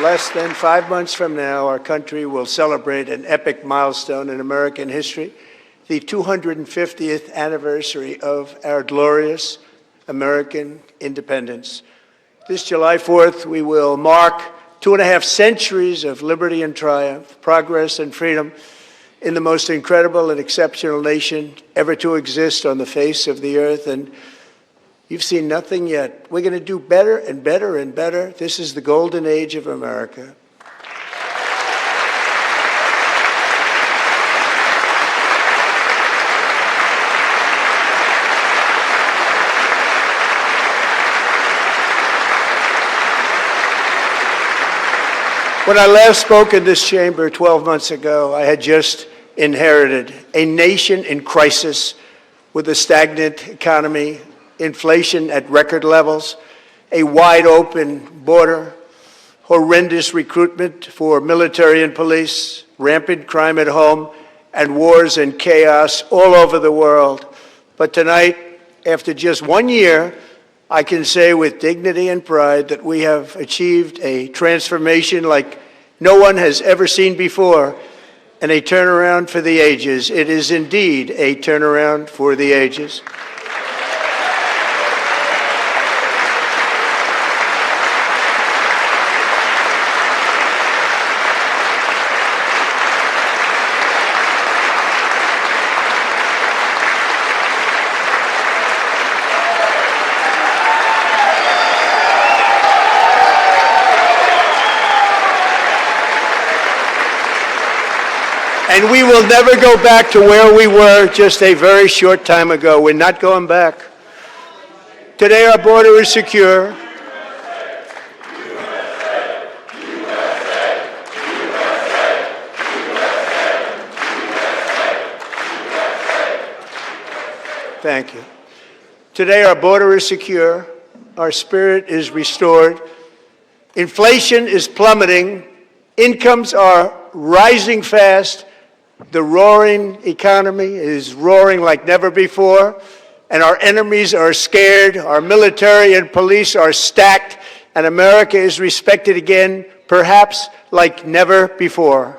Less than 5 months from now, our country will celebrate an epic milestone in American history, the 250th anniversary of our glorious American independence. This July 4th, we will mark 2.5 centuries of liberty and triumph, progress and freedom in the most incredible and exceptional nation ever to exist on the face of the earth. And you've seen nothing yet. We're going to do better and better and better. This is the golden age of America. When I last spoke in this chamber 12 months ago, I had just inherited a nation in crisis with a stagnant economy, inflation at record levels, a wide open border, horrendous recruitment for military and police, rampant crime at home, and wars and chaos all over the world. But tonight, after just 1 year, I can say with dignity and pride that we have achieved a transformation like no one has ever seen before, and a turnaround for the ages. It is indeed a turnaround for the ages. And we will never go back to where we were just a very short time ago. We're not going back. Today our border is secure. Thank you. Today our border is secure. Our spirit is restored. Inflation is plummeting. Incomes are rising fast. The roaring economy is roaring like never before, and our enemies are scared, our military and police are stacked, and America is respected again, perhaps like never before.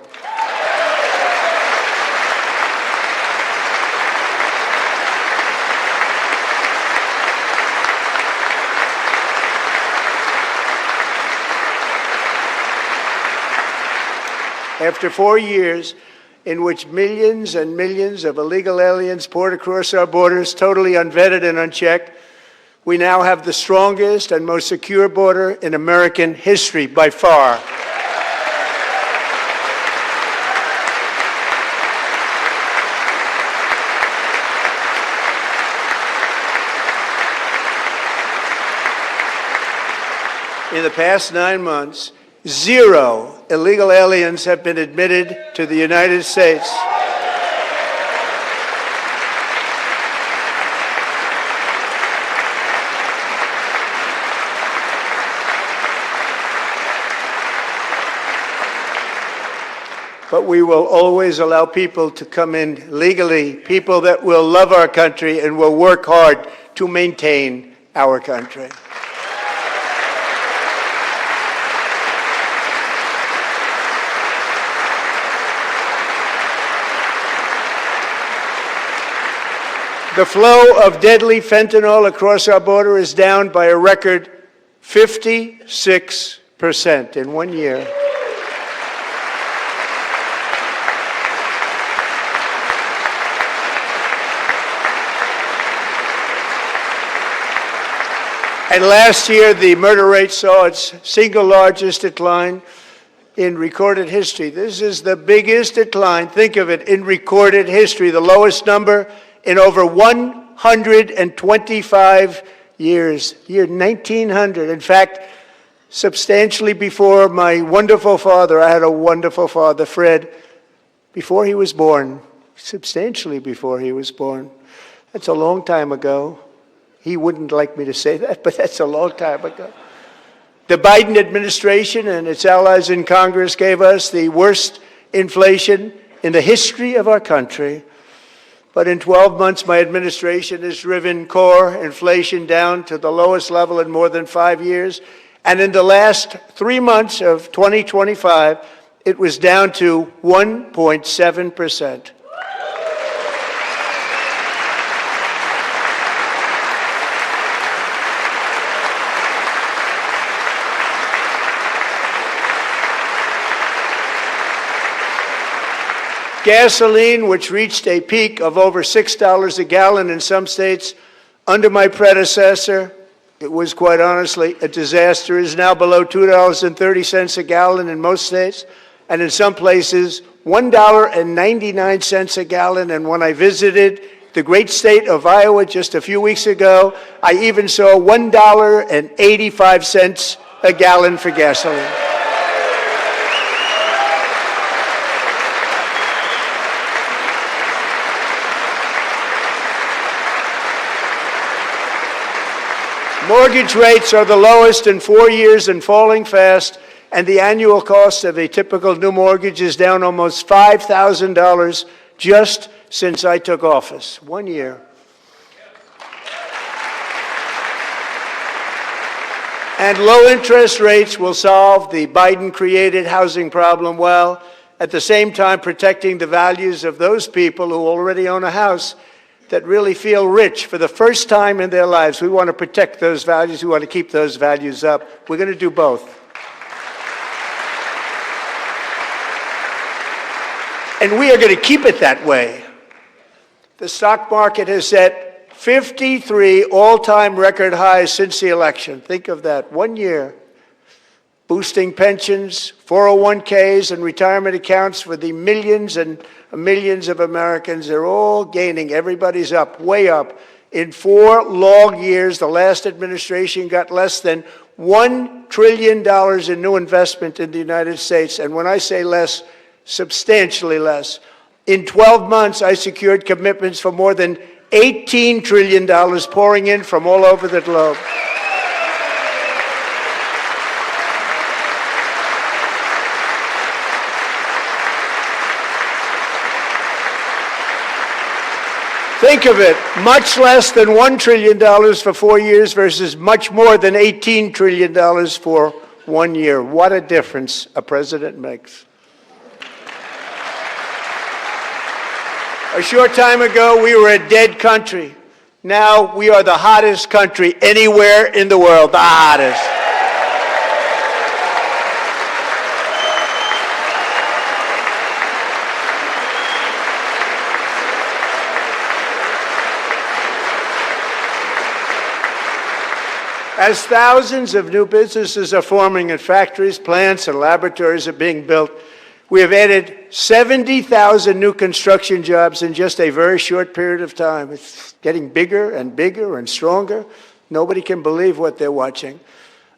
After 4 years, in which millions and millions of illegal aliens poured across our borders, totally unvetted and unchecked, we now have the strongest and most secure border in American history by far. In the past 9 months, 0 illegal aliens have been admitted to the United States. But we will always allow people to come in legally, people that will love our country and will work hard to maintain our country. The flow of deadly fentanyl across our border is down by a record 56% in 1 year. And last year, the murder rate saw its single largest decline in recorded history. This is the biggest decline, think of it, in recorded history, the lowest number in over 125 years, year 1900. In fact, substantially before my wonderful father, I had a wonderful father, Fred, before he was born, substantially before he was born. That's a long time ago. He wouldn't like me to say that, but that's a long time ago. The Biden administration and its allies in Congress gave us the worst inflation in the history of our country. But in 12 months, my administration has driven core inflation down to the lowest level in more than 5 years, And in the last 3 months of 2025, it was down to 1.7%. Gasoline, which reached a peak of over $6 a gallon in some states under my predecessor, it was quite honestly a disaster, is now below $2.30 a gallon in most states, and in some places $1.99 a gallon. And when I visited the great state of Iowa just a few weeks ago, I even saw $1.85 a gallon for gasoline. Mortgage rates are the lowest in 4 years and falling fast, and the annual cost of a typical new mortgage is down almost $5,000 just since I took office. 1 year. And low interest rates will solve the Biden-created housing problem well, at the same time protecting the values of those people who already own a house that really feel rich for the first time in their lives. We want to protect those values. We want to keep those values up. We're going to do both. And we are going to keep it that way. The stock market has set 53 all-time record highs since the election. Think of that, 1 year. Boosting pensions, 401ks, and retirement accounts for the millions and millions of Americans. They're all gaining. Everybody's up, way up. In 4 long years, the last administration got less than $1 trillion in new investment in the United States. And when I say less, substantially less. In 12 months, I secured commitments for more than $18 trillion pouring in from all over the globe. Think of it, much less than $1 trillion for 4 years versus much more than $18 trillion for 1 year. What a difference a president makes. A short time ago, we were a dead country. Now we are the hottest country anywhere in the world, the hottest. As thousands of new businesses are forming and factories, plants, and laboratories are being built, we have added 70,000 new construction jobs in just a very short period of time. It's getting bigger and bigger and stronger. Nobody can believe what they're watching.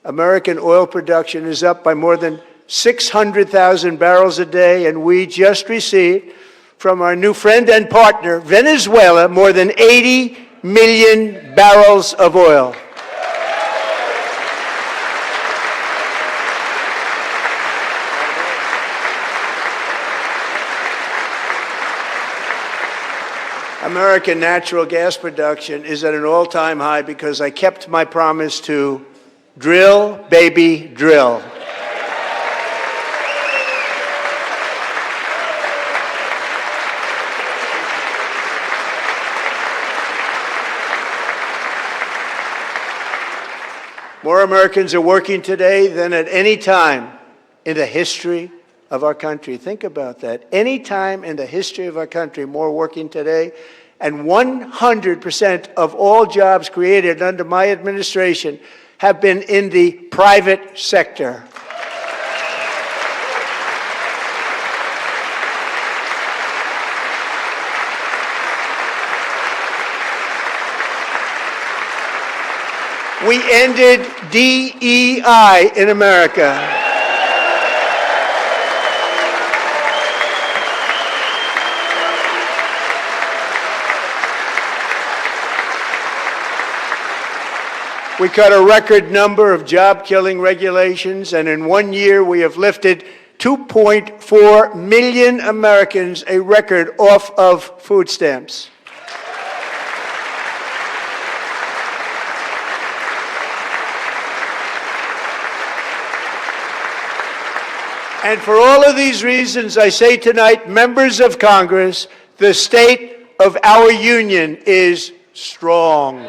American oil production is up by more than 600,000 barrels a day, and we just received from our new friend and partner, Venezuela, more than 80 million barrels of oil. American natural gas production is at an all-time high because I kept my promise to drill, baby, drill. More Americans are working today than at any time in the history of our country. Think about that. Any time in the history of our country, more working today, and 100% of all jobs created under my administration have been in the private sector. We ended DEI in America. We cut a record number of job-killing regulations, and in 1 year we have lifted 2.4 million Americans, a record, off of food stamps. And for all of these reasons, I say tonight, members of Congress, the state of our union is strong.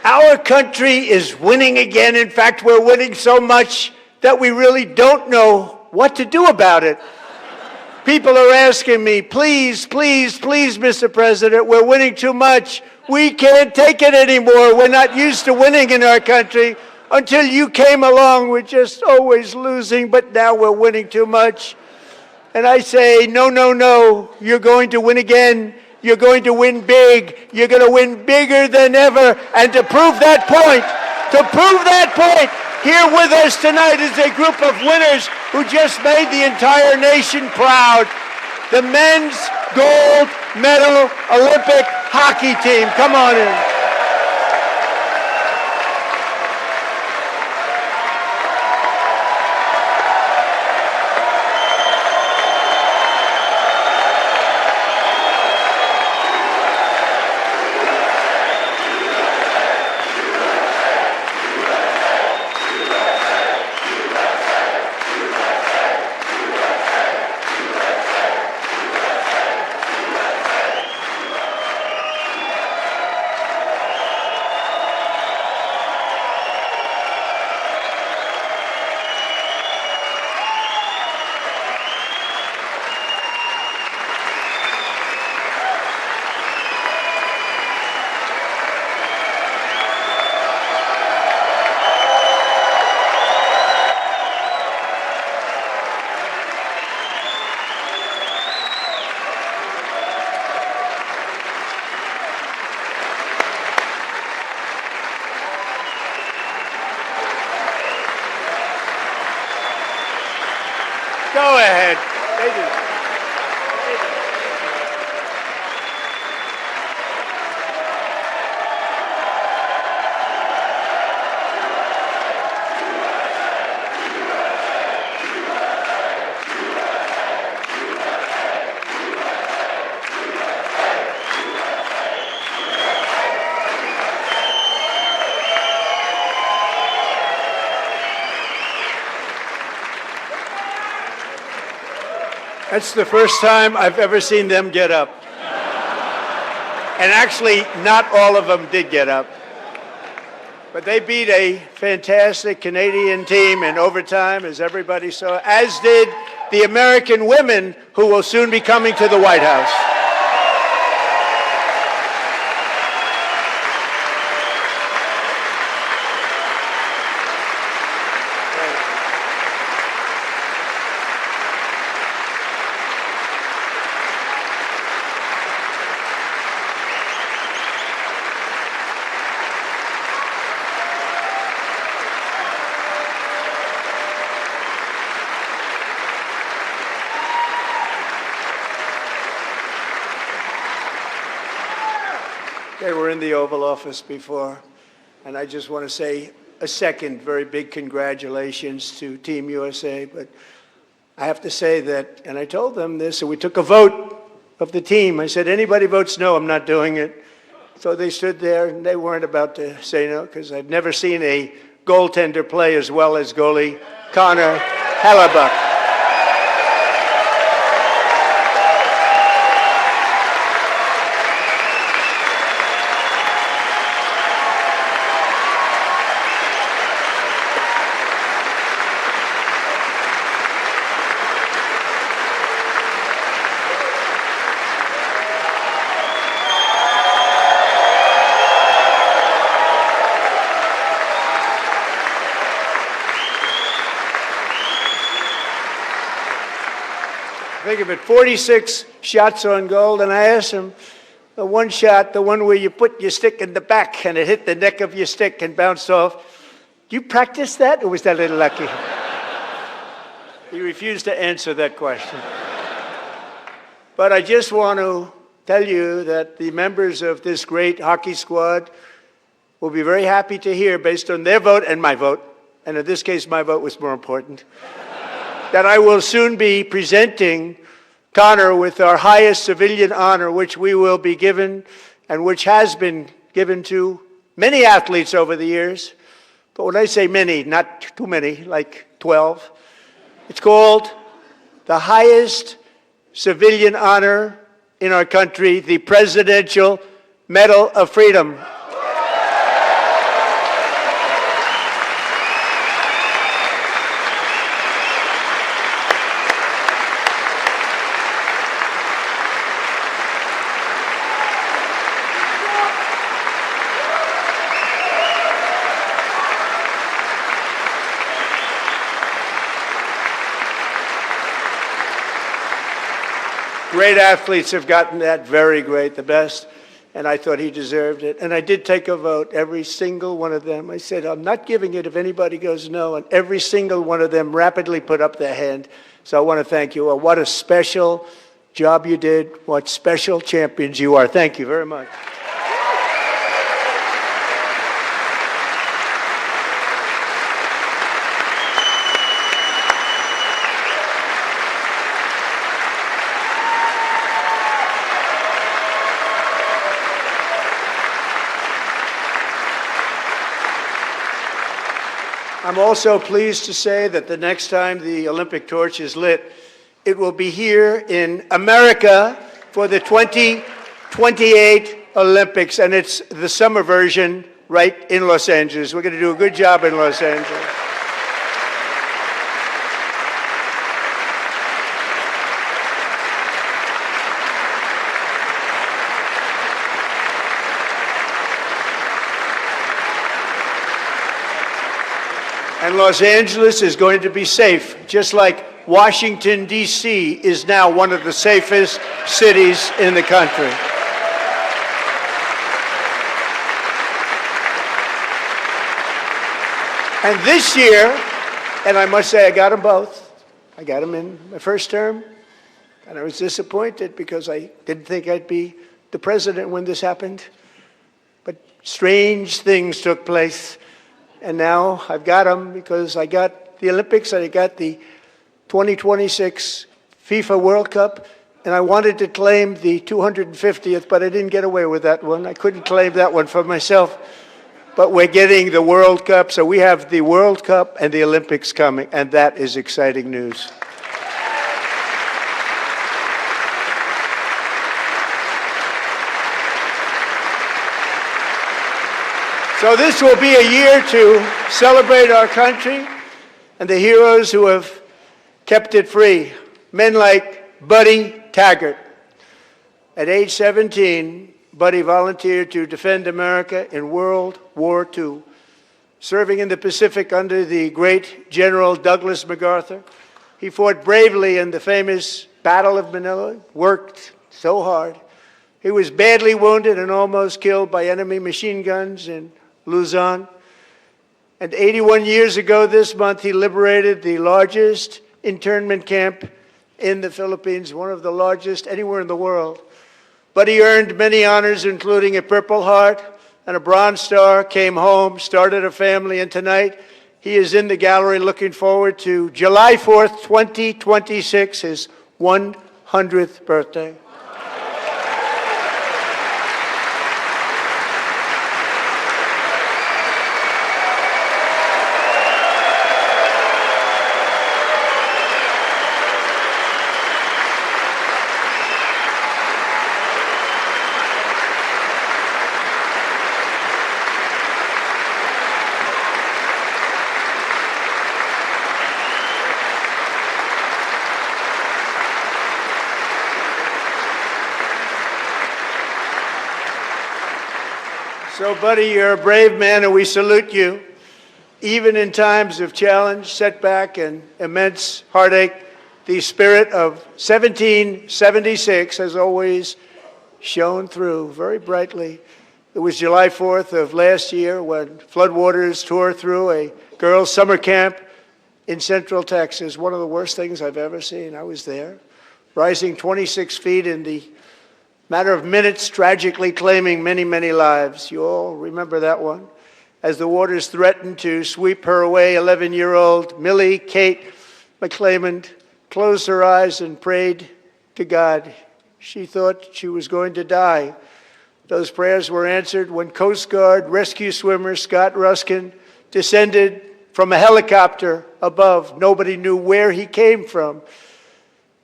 Our country is winning again. In fact, we're winning so much that we really don't know what to do about it. People are asking me, please, please, please, Mr. President, we're winning too much. We can't take it anymore. We're not used to winning in our country. Until you came along, we're just always losing, but now we're winning too much. And I say, no, no, no, you're going to win again. You're going to win big. You're going to win bigger than ever. And to prove that point, here with us tonight is a group of winners who just made the entire nation proud. The men's gold medal Olympic hockey team. Come on in. Go ahead. That's the first time I've ever seen them get up. And actually, not all of them did get up. But they beat a fantastic Canadian team in overtime, as everybody saw, as did the American women who will soon be coming to the White House. They were in the Oval Office before, and I just want to say a second very big congratulations to Team USA. But I have to say that, and I told them this, and we took a vote of the team. I said, anybody votes no, I'm not doing it. So they stood there, and they weren't about to say no, because I've never seen a goaltender play as well as goalie Connor Hellebuck. Think of it, 46 shots on goal, and I asked him, the one shot, the one where you put your stick in the back and it hit the neck of your stick and bounced off, do you practice that, or was that a little lucky? He refused to answer that question. But I just want to tell you that the members of this great hockey squad will be very happy to hear, based on their vote and my vote, and in this case my vote was more important, that I will soon be presenting Connor with our highest civilian honor, which we will be given and which has been given to many athletes over the years. But when I say many, not too many, like 12, it's called the highest civilian honor in our country, the Presidential Medal of Freedom. Great athletes have gotten that, very great, the best, and I thought he deserved it. And I did take a vote, every single one of them. I said, I'm not giving it if anybody goes no, and every single one of them rapidly put up their hand. So I want to thank you. What a special job you did. What special champions you are. Thank you very much. I'm also pleased to say that the next time the Olympic torch is lit, it will be here in America for the 2028 Olympics, and it's the summer version right in Los Angeles. We're going to do a good job in Los Angeles. And Los Angeles is going to be safe, just like Washington, D.C. is now one of the safest cities in the country. And this year, and I must say I got them both. I got them in my first term, and I was disappointed because I didn't think I'd be the president when this happened. But strange things took place. And now I've got them because I got the Olympics and I got the 2026 FIFA World Cup, and I wanted to claim the 250th, but I didn't get away with that one. I couldn't claim that one for myself. But we're getting the World Cup, so we have the World Cup and the Olympics coming, and that is exciting news. So this will be a year to celebrate our country and the heroes who have kept it free. Men like Buddy Taggart. At age 17, Buddy volunteered to defend America in World War II, serving in the Pacific under the great General Douglas MacArthur. He fought bravely in the famous Battle of Manila, worked so hard. He was badly wounded and almost killed by enemy machine guns in Luzon. And 81 years ago this month, he liberated the largest internment camp in the Philippines, one of the largest anywhere in the world. But he earned many honors, including a Purple Heart and a Bronze Star, came home, started a family, and tonight he is in the gallery looking forward to July 4th, 2026, his 100th birthday. So, Buddy, you're a brave man, and we salute you. Even in times of challenge, setback, and immense heartache, the spirit of 1776 has always shone through very brightly. It was July 4th of last year when floodwaters tore through a girls' summer camp in Central Texas, one of the worst things I've ever seen. I was there, rising 26 feet in the matter of minutes, tragically claiming many, many lives. You all remember that one. as the waters threatened to sweep her away. 11-year-old Millie Kate McClelland closed her eyes and prayed to God. She thought she was going to die. Those prayers were answered when Coast Guard rescue swimmer Scott Ruskin descended from a helicopter above. Nobody knew where he came from.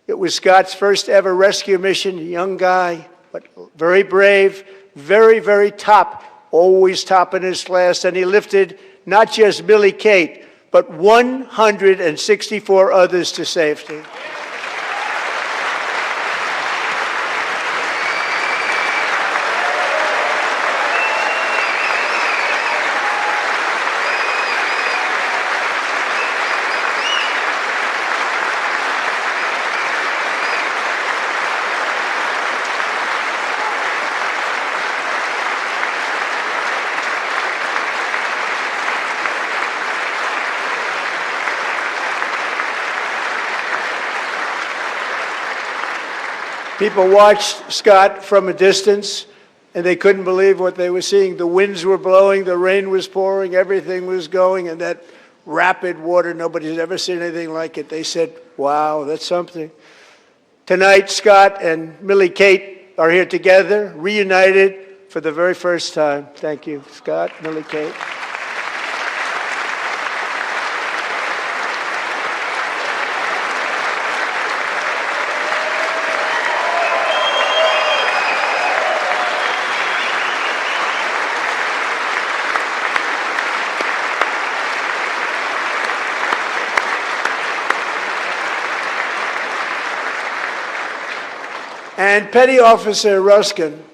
It was Scott's first ever rescue mission, a young guy, but very brave, very, very top, always top in his class, and he lifted not just Millie Kate, but 164 others to safety. People watched Scott from a distance, and they couldn't believe what they were seeing. The winds were blowing, the rain was pouring, everything was going, and that rapid water, nobody's ever seen anything like it. They said, wow, that's something. Tonight, Scott and Millie Kate are here together, reunited for the very first time. Thank you, Scott, Millie Kate. And Petty Officer Ruskin,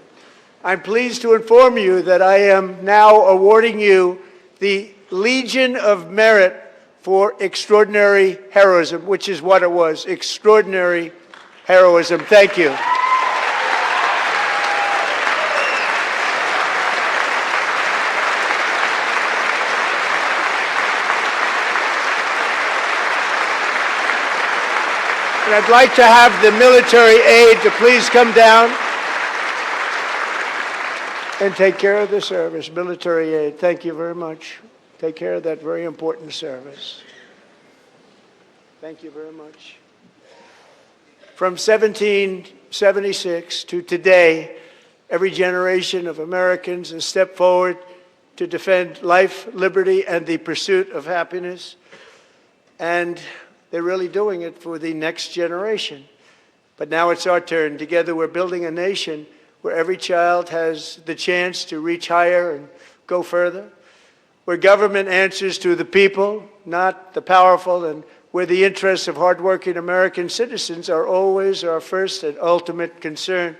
I'm pleased to inform you that I am now awarding you the Legion of Merit for extraordinary heroism, which is what it was, extraordinary heroism. Thank you. And I'd like to have the military aide to please come down and take care of the service. Military aide, thank you very much. Take care of that very important service. Thank you very much. From 1776 to today, every generation of Americans has stepped forward to defend life, liberty, and the pursuit of happiness. And they're really doing it for the next generation. But now it's our turn. Together we're building a nation where every child has the chance to reach higher and go further, where government answers to the people, not the powerful, and where the interests of hardworking American citizens are always our first and ultimate concern.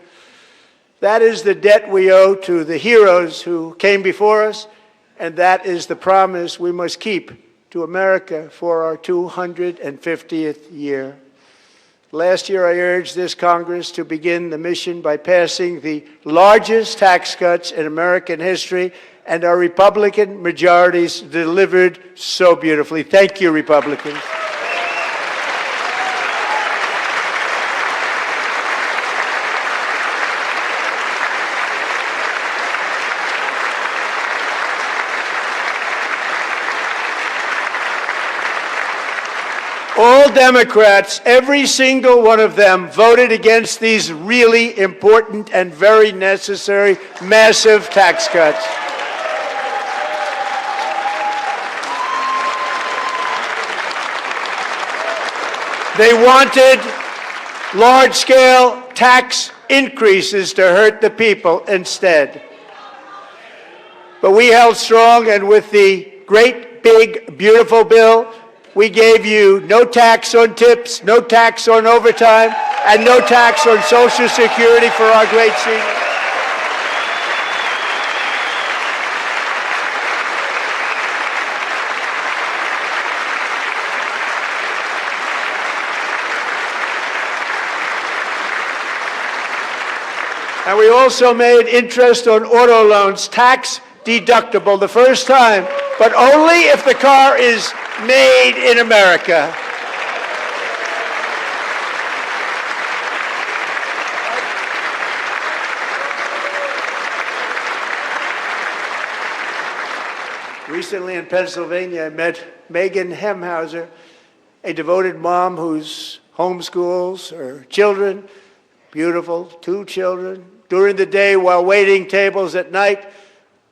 That is the debt we owe to the heroes who came before us, and that is the promise we must keep to America for our 250th year. Last year, I urged this Congress to begin the mission by passing the largest tax cuts in American history, and our Republican majorities delivered so beautifully. Thank you, Republicans. All Democrats, every single one of them, voted against these really important and very necessary massive tax cuts. They wanted large-scale tax increases to hurt the people instead. But we held strong, and with the great, big, beautiful bill, we gave you no tax on tips, no tax on overtime, and no tax on Social Security for our great seniors. And we also made interest on auto loans tax deductible the first time, but only if the car is made in America. Recently in Pennsylvania, I met Megan Hemhauser, a devoted mom who's homeschools her children, beautiful, 2 children, during the day while waiting tables at night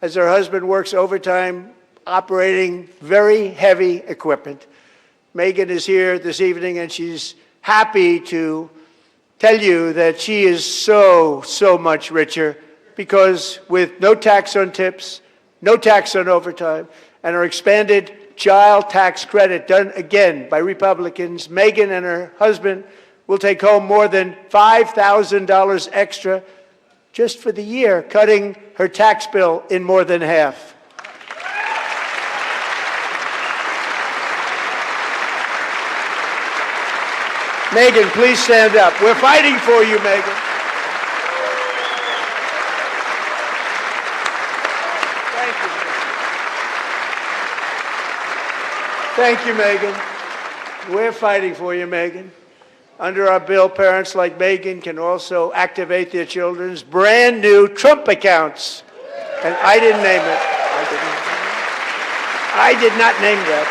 as her husband works overtime operating very heavy equipment. Megan is here this evening and she's happy to tell you that she is so much richer because with no tax on tips, no tax on overtime, and our expanded child tax credit done again by Republicans, Megan and her husband will take home more than $5,000 extra just for the year, cutting her tax bill in more than half. Megan, please stand up. We're fighting for you, Megan. Thank you, Megan. We're fighting for you, Megan. Under our bill, parents like Megan can also activate their children's brand new Trump accounts. And I didn't name it. I did not name that.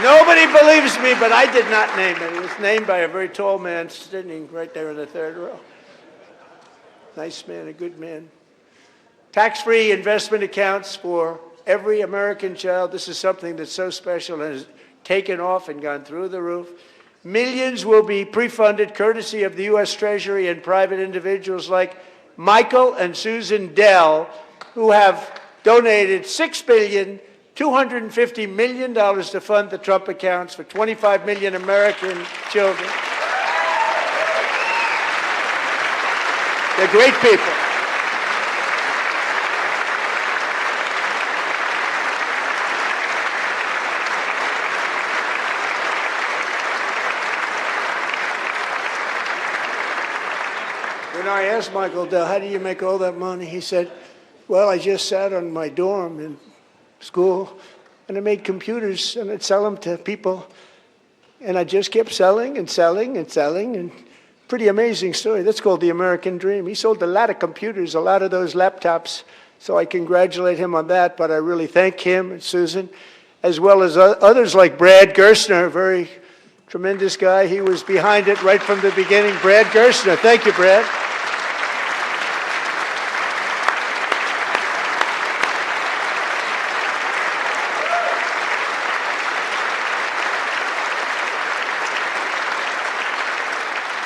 Nobody believes me, but I did not name it. It was named by a very tall man sitting right there in the 3rd row. Nice man, a good man. Tax-free investment accounts for every American child. This is something that's so special and has taken off and gone through the roof. Millions will be pre-funded courtesy of the U.S. Treasury and private individuals like Michael and Susan Dell, who have donated $6.25 billion to fund the Trump accounts for 25 million American children. They're great people. When I asked Michael Dell, how do you make all that money? He said, well, I just sat on my dorm in school and I made computers and I'd sell them to people. And I just kept selling and selling and selling. And pretty amazing story. That's called the American dream. He sold a lot of computers, a lot of those laptops. So I congratulate him on that. But I really thank him and Susan, as well as others like Brad Gerstner, a very tremendous guy. He was behind it right from the beginning. Brad Gerstner. Thank you, Brad.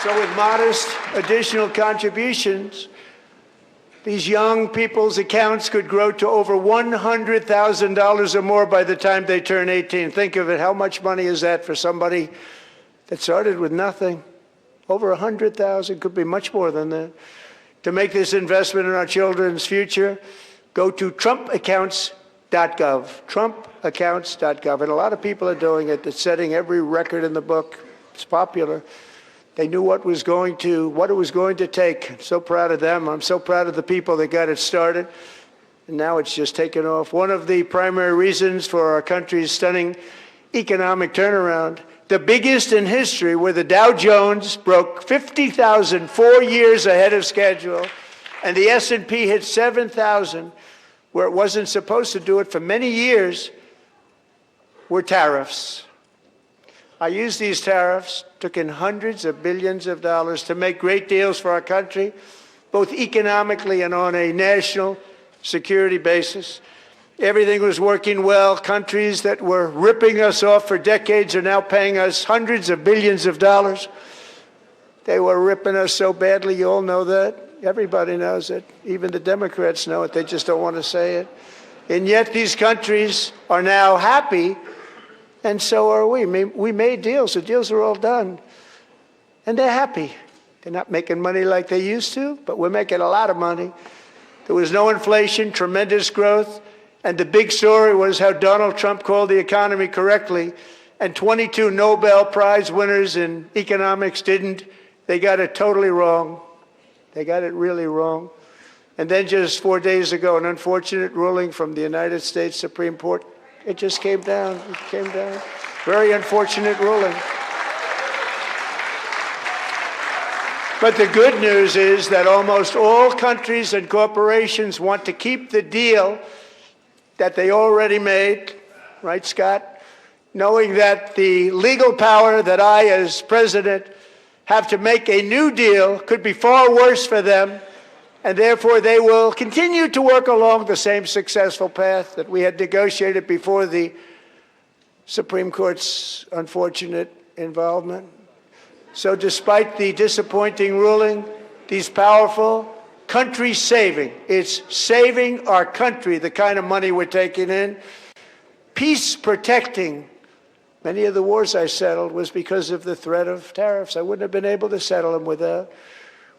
So with modest additional contributions, these young people's accounts could grow to over $100,000 or more by the time they turn 18. Think of it, how much money is that for somebody that started with nothing? Over 100,000, could be much more than that. To make this investment in our children's future, go to trumpaccounts.gov, trumpaccounts.gov. And a lot of people are doing it. It's setting every record in the book. It's popular. They knew what it was going to take. I'm so proud of them. I'm so proud of the people that got it started. And now it's just taken off. One of the primary reasons for our country's stunning economic turnaround, the biggest in history, where the Dow Jones broke 50,000 4 years ahead of schedule, and the S&P hit 7,000, where it wasn't supposed to do it for many years, were tariffs. I used these tariffs, took in hundreds of billions of dollars to make great deals for our country, both economically and on a national security basis. Everything was working well. Countries that were ripping us off for decades are now paying us hundreds of billions of dollars. They were ripping us so badly, you all know that. Everybody knows it. Even the Democrats know it. They just don't want to say it. And yet these countries are now happy, and so are we. We made deals. The deals are all done. And they're happy. They're not making money like they used to, but we're making a lot of money. There was no inflation, tremendous growth, and the big story was how Donald Trump called the economy correctly, and 22 Nobel Prize winners in economics didn't. They got it totally wrong. They got it really wrong. And then just 4 days ago, an unfortunate ruling from the United States Supreme Court. It just came down. It came down. Very unfortunate ruling. But the good news is that almost all countries and corporations want to keep the deal that they already made, right, Scott? Knowing that the legal power that I, as president, have to make a new deal could be far worse for them, and therefore they will continue to work along the same successful path that we had negotiated before the Supreme Court's unfortunate involvement. So despite the disappointing ruling, these powerful, country-saving, it's saving our country, the kind of money we're taking in, peace-protecting. Many of the wars I settled was because of the threat of tariffs. I wouldn't have been able to settle them without.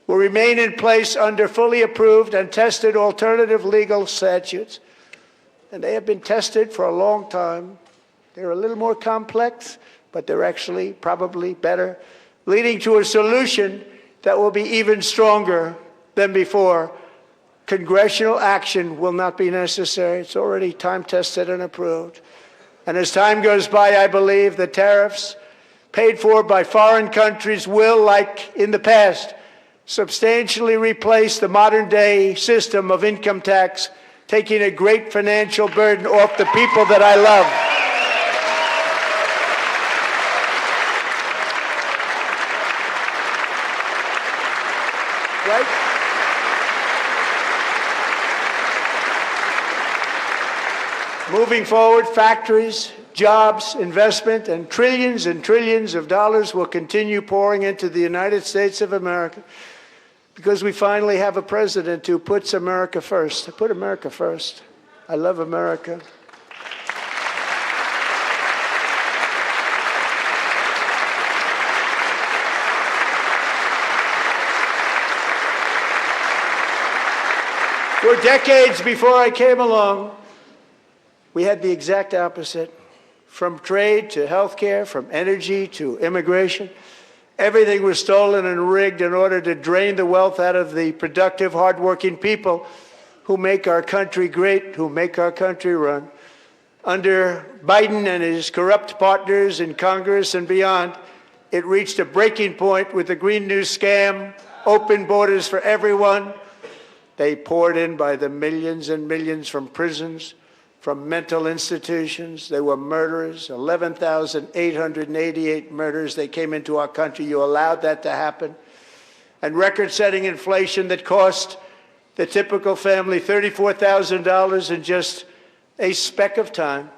Will remain in place under fully approved and tested alternative legal statutes. And they have been tested for a long time. They're a little more complex, but they're actually probably better, leading to a solution that will be even stronger than before. Congressional action will not be necessary. It's already time-tested and approved. And as time goes by, I believe the tariffs paid for by foreign countries will, like in the past, substantially replace the modern-day system of income tax, taking a great financial burden off the people that I love. Right? Moving forward, factories, jobs, investment, and trillions of dollars will continue pouring into the United States of America because we finally have a president who puts America first. I put America first. I love America. For decades before I came along, we had the exact opposite. From trade to healthcare, from energy to immigration, everything was stolen and rigged in order to drain the wealth out of the productive, hardworking people who make our country great, who make our country run. Under Biden and his corrupt partners in Congress and beyond, it reached a breaking point with the Green New scam, open borders for everyone. They poured in by the millions and millions from prisons, from mental institutions. They were murderers, 11,888 murders. They came into our country. You allowed that to happen. And record-setting inflation that cost the typical family $34,000 in just a speck of time.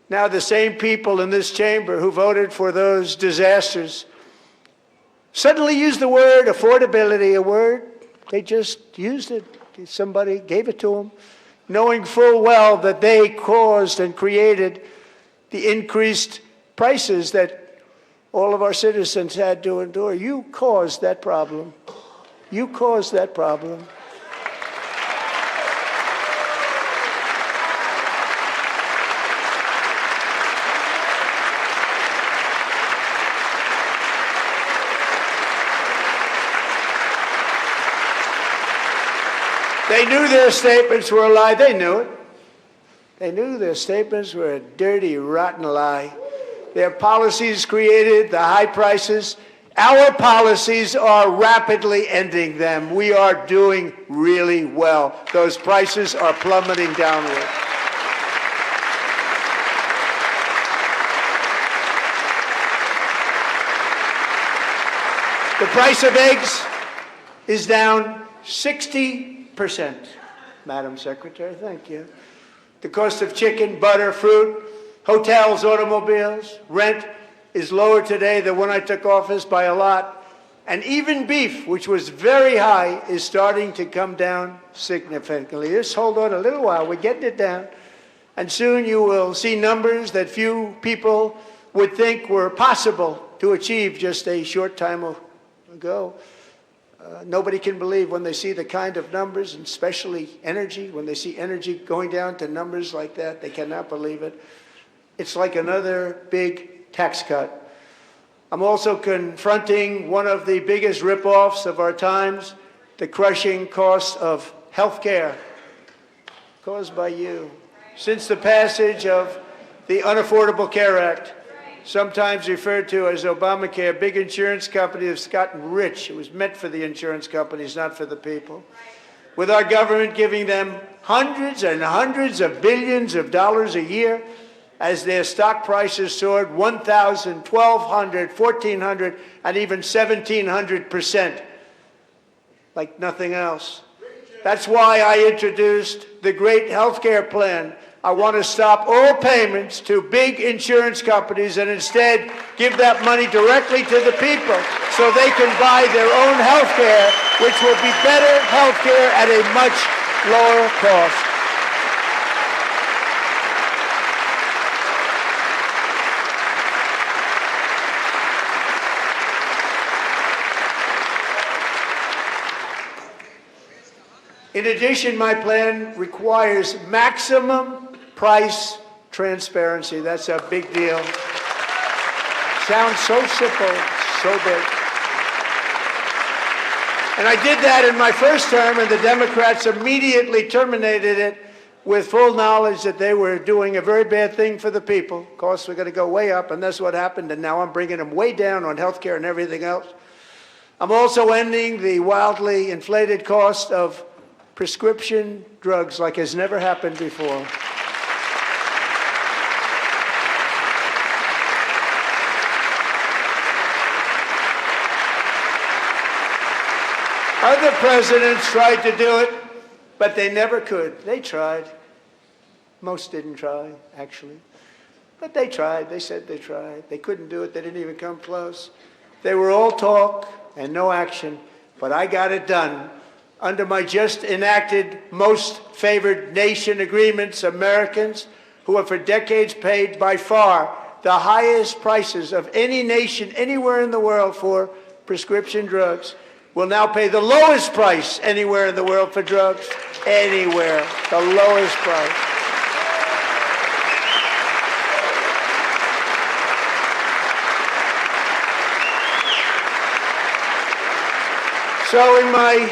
Now the same people in this chamber who voted for those disasters suddenly use the word affordability, a word, they just used it. Somebody gave it to them, knowing full well that they caused and created the increased prices that all of our citizens had to endure. You caused that problem. You caused that problem. They knew their statements were a lie. They knew it. They knew their statements were a dirty, rotten lie. Their policies created the high prices. Our policies are rapidly ending them. We are doing really well. Those prices are plummeting downward. The price of eggs is down 60%, Madam Secretary, thank you. The cost of chicken, butter, fruit, hotels, automobiles, rent is lower today than when I took office by a lot. And even beef, which was very high, is starting to come down significantly. Just hold on a little while, we're getting it down. And soon you will see numbers that few people would think were possible to achieve just a short time ago. Nobody can believe when they see the kind of numbers, and especially energy, when they see energy going down to numbers like that, they cannot believe it. It's like another big tax cut. I'm also confronting one of the biggest ripoffs of our times, the crushing cost of health care caused by you. Since the passage of the Unaffordable Care Act, sometimes referred to as Obamacare, big insurance company that's gotten rich. It was meant for the insurance companies, not for the people. With our government giving them hundreds and hundreds of billions of dollars a year as their stock prices soared 1,000, 1,200, 1,400, and even 1,700%, like nothing else. That's why I introduced the great health care plan. I want to stop all payments to big insurance companies and instead give that money directly to the people so they can buy their own health care, which will be better health care at a much lower cost. In addition, my plan requires maximum price transparency. That's a big deal. Sounds so simple, so big. And I did that in my first term, and the Democrats immediately terminated it with full knowledge that they were doing a very bad thing for the people. Costs were going to go way up, and that's what happened, and now I'm bringing them way down on health care and everything else. I'm also ending the wildly inflated cost of prescription drugs like has never happened before. Other presidents tried to do it, but they never could. They tried. Most didn't try, actually. But they tried. They said they tried. They couldn't do it. They didn't even come close. They were all talk and no action, but I got it done. Under my just enacted most favored nation agreements, Americans who have for decades paid by far the highest prices of any nation anywhere in the world for prescription drugs will now pay the lowest price anywhere in the world for drugs. Anywhere, the lowest price. So in my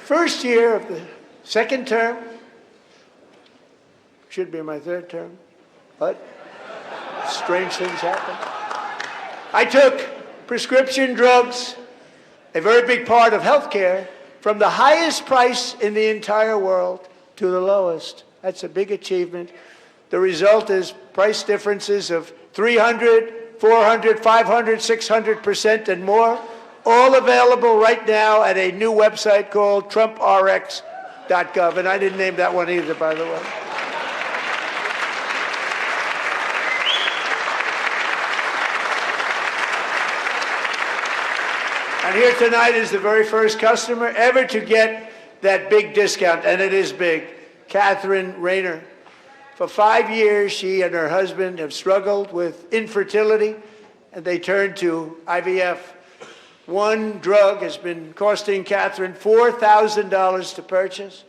first year of the second term, should be my third term, but strange things happen. I took prescription drugs, a very big part of health care, from the highest price in the entire world to the lowest. That's a big achievement. The result is price differences of 300, 400, 500, 600% and more, all available right now at a new website called TrumpRx.gov. And I didn't name that one either, by the way. And here tonight is the very first customer ever to get that big discount, and it is big, Catherine Rayner. For 5 years, she and her husband have struggled with infertility, and they turned to IVF. One drug has been costing Catherine $4,000 to purchase,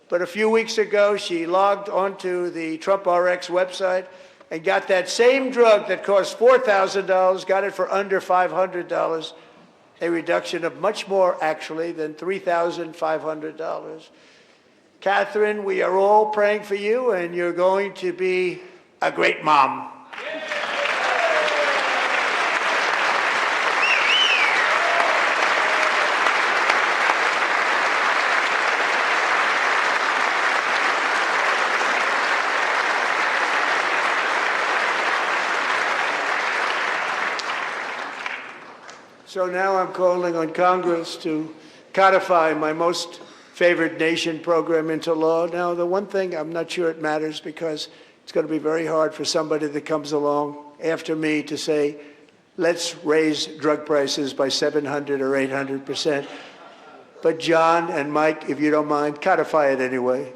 but a few weeks ago, she logged onto the TrumpRx website and got that same drug that cost $4,000, got it for under $500. A reduction of much more, actually, than $3,500. Catherine, we are all praying for you, and you're going to be a great mom. So now I'm calling on Congress to codify my most favored nation program into law. Now, the one thing, I'm not sure it matters because it's going to be very hard for somebody that comes along after me to say, let's raise drug prices by 700 or 800%. But John and Mike, if you don't mind, codify it anyway.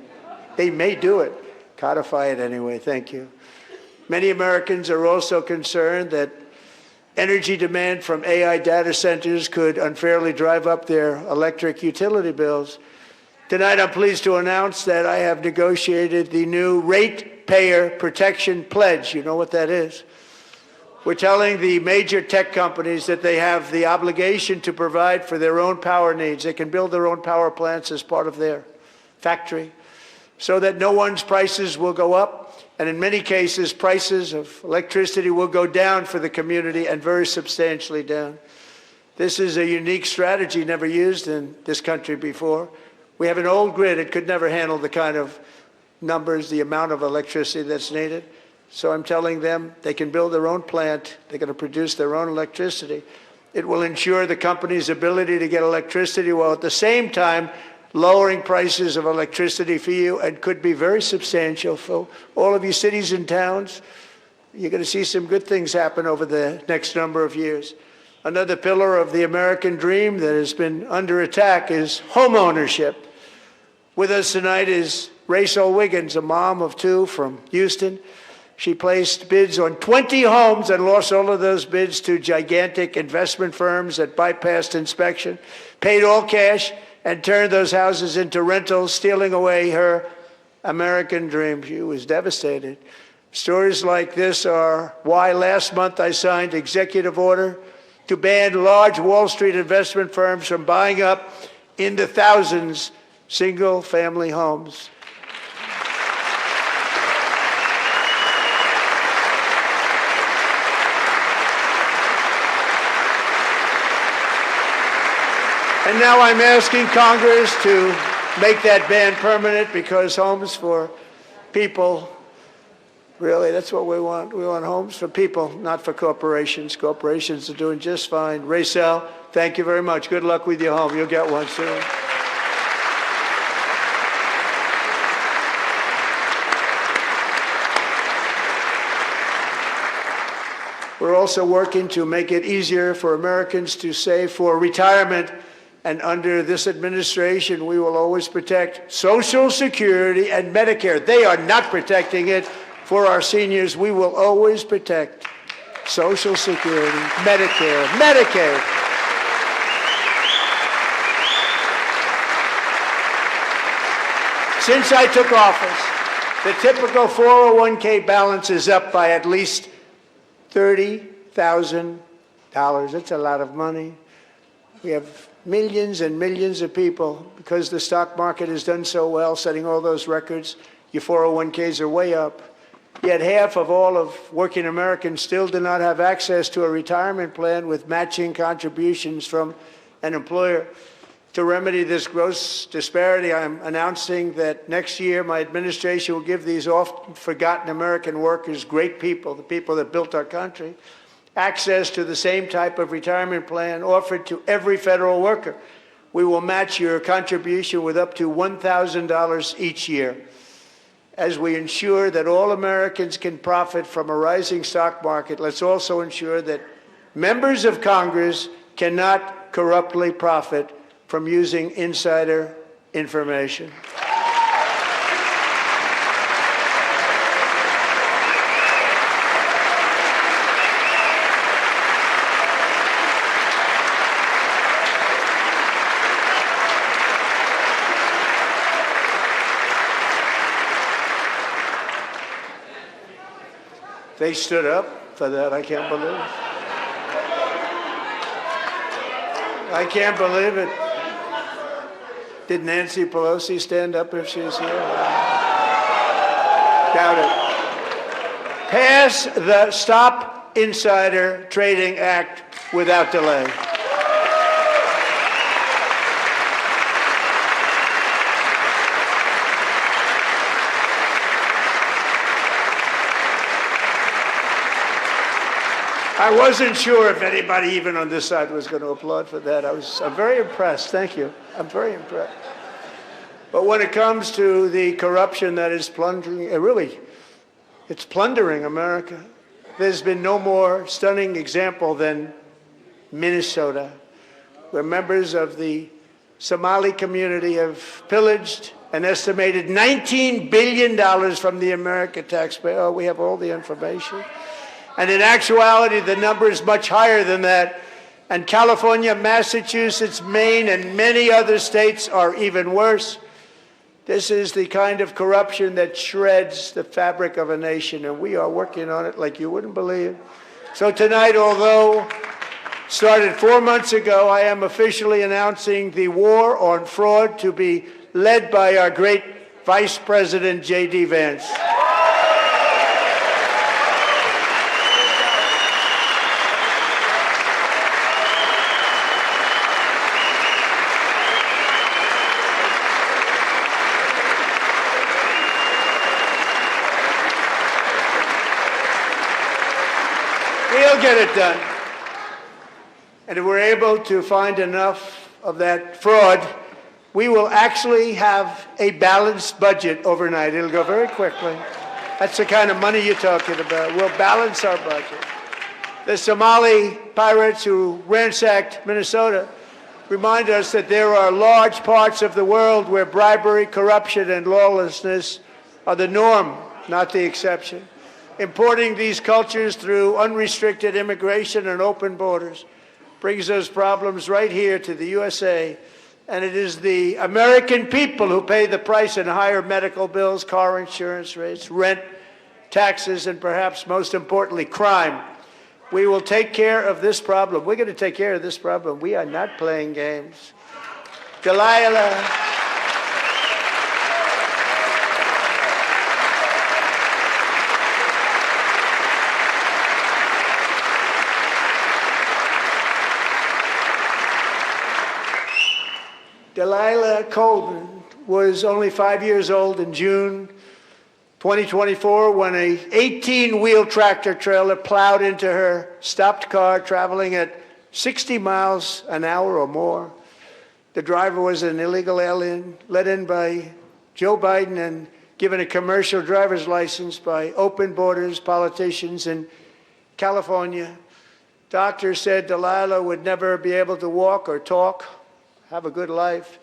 They may do it. Codify it anyway. Thank you. Many Americans are also concerned that energy demand from AI data centers could unfairly drive up their electric utility bills. Tonight, I'm pleased to announce that I have negotiated the new Ratepayer Protection Pledge. You know what that is? We're telling the major tech companies that they have the obligation to provide for their own power needs. They can build their own power plants as part of their factory so that no one's prices will go up. And in many cases, prices of electricity will go down for the community, and very substantially down. This is a unique strategy never used in this country before. We have an old grid. It could never handle the kind of numbers, the amount of electricity that's needed. So I'm telling them they can build their own plant. They're going to produce their own electricity. It will ensure the company's ability to get electricity while at the same time lowering prices of electricity for you, and could be very substantial for all of you cities and towns. You're going to see some good things happen over the next number of years. Another pillar of the American dream that has been under attack is home ownership. With us tonight is Rachel Wiggins, a mom of two from Houston. She placed bids on 20 homes and lost all of those bids to gigantic investment firms that bypassed inspection, paid all cash, and turned those houses into rentals, stealing away her American dream. She was devastated. Stories like this are why last month I signed executive order to ban large Wall Street investment firms from buying up in the thousands single-family homes. And now I'm asking Congress to make that ban permanent, because homes for people, really, that's what we want. We want homes for people, not for corporations. Corporations are doing just fine. Rachel, thank you very much. Good luck with your home. You'll get one soon. We're also working to make it easier for Americans to save for retirement. And under this administration, we will always protect Social Security and Medicare. They are not protecting it for our seniors. We will always protect Social Security, Medicare, Medicaid. Since I took office, the typical 401k balance is up by at least $30,000. That's a lot of money. We have millions and millions of people, because the stock market has done so well, setting all those records. Your 401ks are way up. Yet half of all of working Americans still do not have access to a retirement plan with matching contributions from an employer. To remedy this gross disparity, I'm announcing that next year my administration will give these often forgotten American workers, great people, the people that built our country, access to the same type of retirement plan offered to every federal worker. We will match your contribution with up to $1,000 each year. As we ensure that all Americans can profit from a rising stock market, let's also ensure that members of Congress cannot corruptly profit from using insider information. They stood up for that. I can't believe it. I can't believe it. Did Nancy Pelosi stand up if she was here? Doubt it. Pass the Stop Insider Trading Act without delay. I wasn't sure if anybody even on this side was going to applaud for that. I'm very impressed. Thank you. I'm very impressed. But when it comes to the corruption that is plundering, it's plundering America. There's been no more stunning example than Minnesota, where members of the Somali community have pillaged an estimated $19 billion from the American taxpayer. Oh, we have all the information. And in actuality, the number is much higher than that. And California, Massachusetts, Maine, and many other states are even worse. This is the kind of corruption that shreds the fabric of a nation, and we are working on it like you wouldn't believe. So tonight, although started 4 months ago, I am officially announcing the war on fraud to be led by our great Vice President, J.D. Vance. We'll get it done. And if we're able to find enough of that fraud, we will actually have a balanced budget overnight. It'll go very quickly. That's the kind of money you're talking about. We'll balance our budget. The Somali pirates who ransacked Minnesota remind us that there are large parts of the world where bribery, corruption, and lawlessness are the norm, not the exception. Importing these cultures through unrestricted immigration and open borders brings those problems right here to the USA, and it is the American people who pay the price in higher medical bills, car insurance rates, rent, taxes, and perhaps most importantly, crime. We will take care of this problem. We're going to take care of this problem. We are not playing games. Delilah. Delilah Coleman was only 5 years old in June 2024 when a 18-wheel tractor trailer plowed into her stopped car traveling at 60 miles an hour or more. The driver was an illegal alien let in by Joe Biden and given a commercial driver's license by open borders politicians in California. Doctors said Delilah would never be able to walk or talk, have a good life.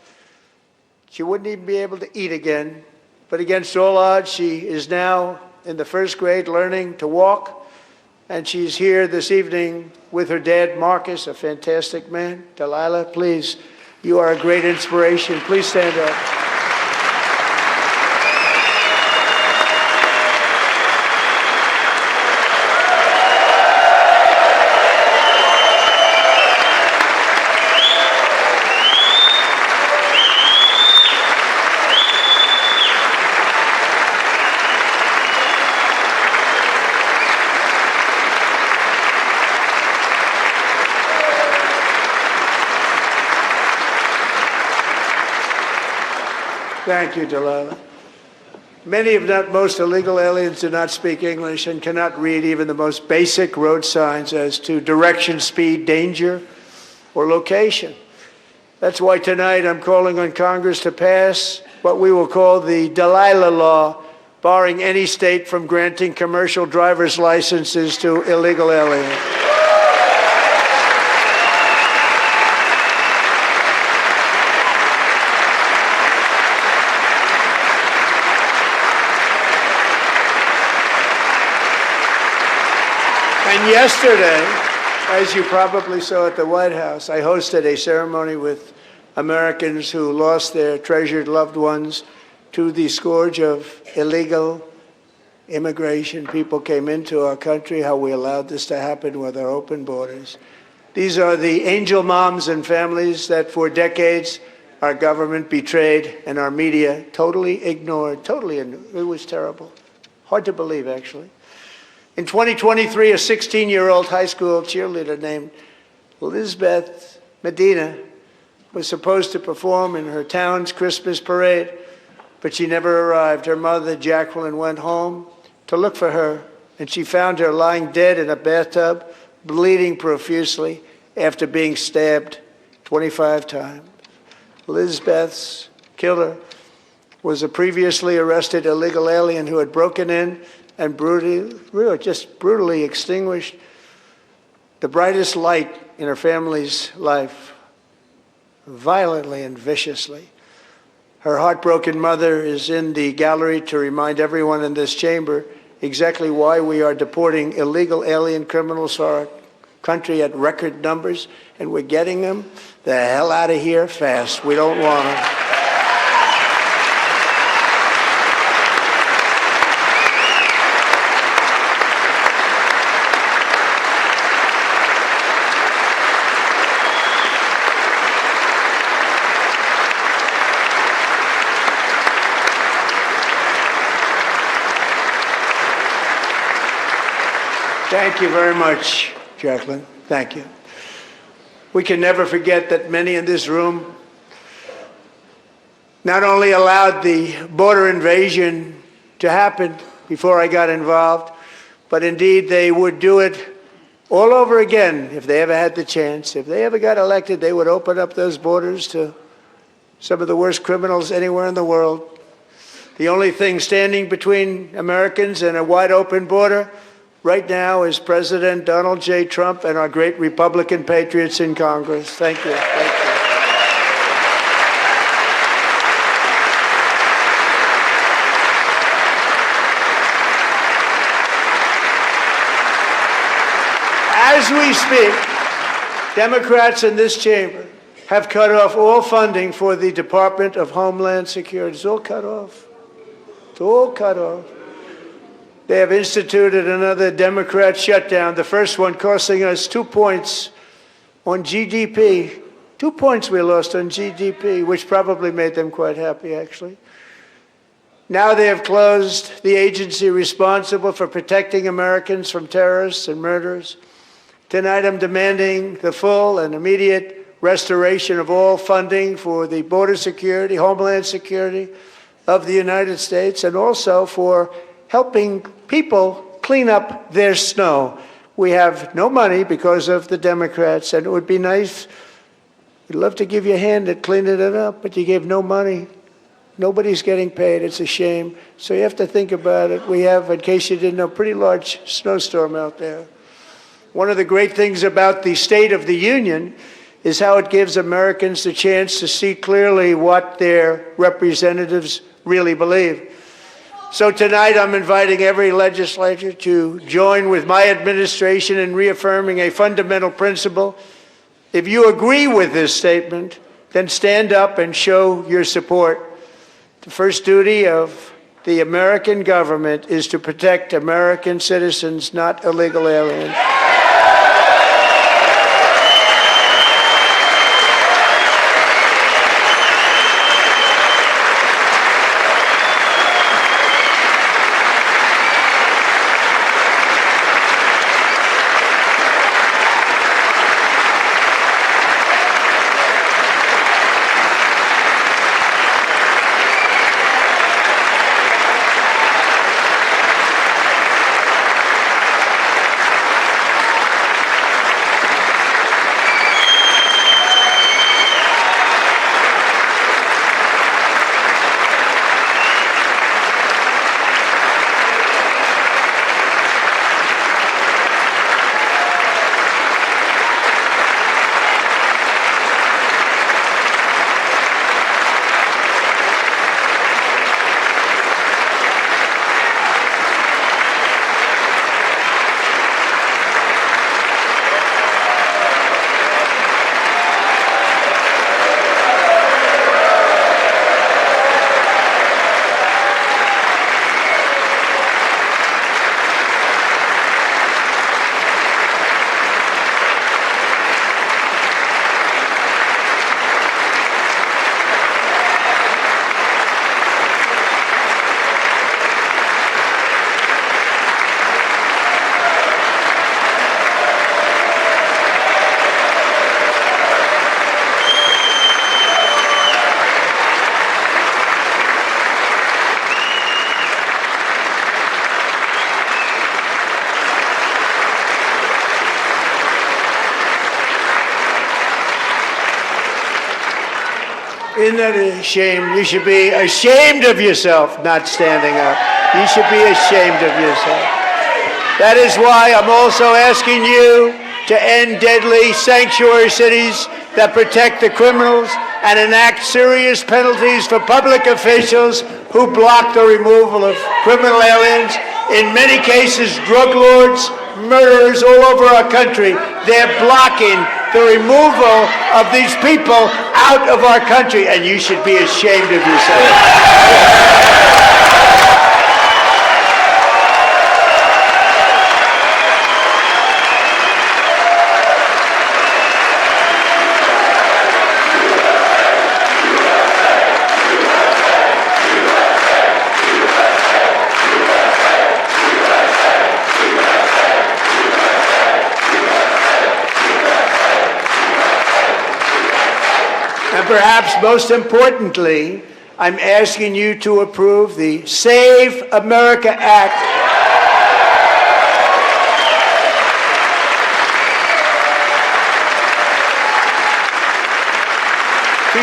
She wouldn't even be able to eat again. But against all odds, she is now in the first grade learning to walk. And she's here this evening with her dad, Marcus, a fantastic man. Delilah, please, you are a great inspiration. Please stand up. Thank you, Delilah. Many, if not most, illegal aliens do not speak English and cannot read even the most basic road signs as to direction, speed, danger, or location. That's why tonight I'm calling on Congress to pass what we will call the Delilah Law, barring any state from granting commercial driver's licenses to illegal aliens. And yesterday, as you probably saw at the White House, I hosted a ceremony with Americans who lost their treasured loved ones to the scourge of illegal immigration. People came into our country, how we allowed this to happen with our open borders. These are the angel moms and families that for decades our government betrayed and our media totally ignored. It was terrible. Hard to believe, actually. In 2023, a 16-year-old high school cheerleader named Elizabeth Medina was supposed to perform in her town's Christmas parade, but she never arrived. Her mother, Jacqueline, went home to look for her, and she found her lying dead in a bathtub, bleeding profusely after being stabbed 25 times. Elizabeth's killer was a previously arrested illegal alien who had broken in and brutally extinguished the brightest light in her family's life, violently and viciously. Her heartbroken mother is in the gallery to remind everyone in this chamber exactly why we are deporting illegal alien criminals to our country at record numbers, and we're getting them the hell out of here fast. We don't want them. Thank you very much, Jacqueline. Thank you. We can never forget that many in this room not only allowed the border invasion to happen before I got involved, but indeed they would do it all over again, if they ever had the chance. If they ever got elected, they would open up those borders to some of the worst criminals anywhere in the world. The only thing standing between Americans and a wide open border right now is President Donald J. Trump and our great Republican patriots in Congress. Thank you. Thank you. As we speak, Democrats in this chamber have cut off all funding for the Department of Homeland Security. It's all cut off. It's all cut off. They have instituted another Democrat shutdown, the first one costing us 2 points on GDP. 2 points we lost on GDP, which probably made them quite happy, actually. Now they have closed the agency responsible for protecting Americans from terrorists and murderers. Tonight I'm demanding the full and immediate restoration of all funding for the border security, homeland security of the United States, and also for helping people clean up their snow. We have no money because of the Democrats, and it would be nice, we'd love to give you a hand at cleaning it up, but you gave no money. Nobody's getting paid. It's a shame. So you have to think about it. We have, in case you didn't know, a pretty large snowstorm out there. One of the great things about the State of the Union is how it gives Americans the chance to see clearly what their representatives really believe. So tonight I'm inviting every legislator to join with my administration in reaffirming a fundamental principle. If you agree with this statement, then stand up and show your support. The first duty of the American government is to protect American citizens, not illegal aliens. Isn't that a shame? You should be ashamed of yourself not standing up. You should be ashamed of yourself. That is why I'm also asking you to end deadly sanctuary cities that protect the criminals and enact serious penalties for public officials who block the removal of criminal aliens. In many cases, drug lords, murderers all over our country, they're blocking the removal of these people out of our country, and you should be ashamed of yourself. And perhaps most importantly, I'm asking you to approve the Save America Act.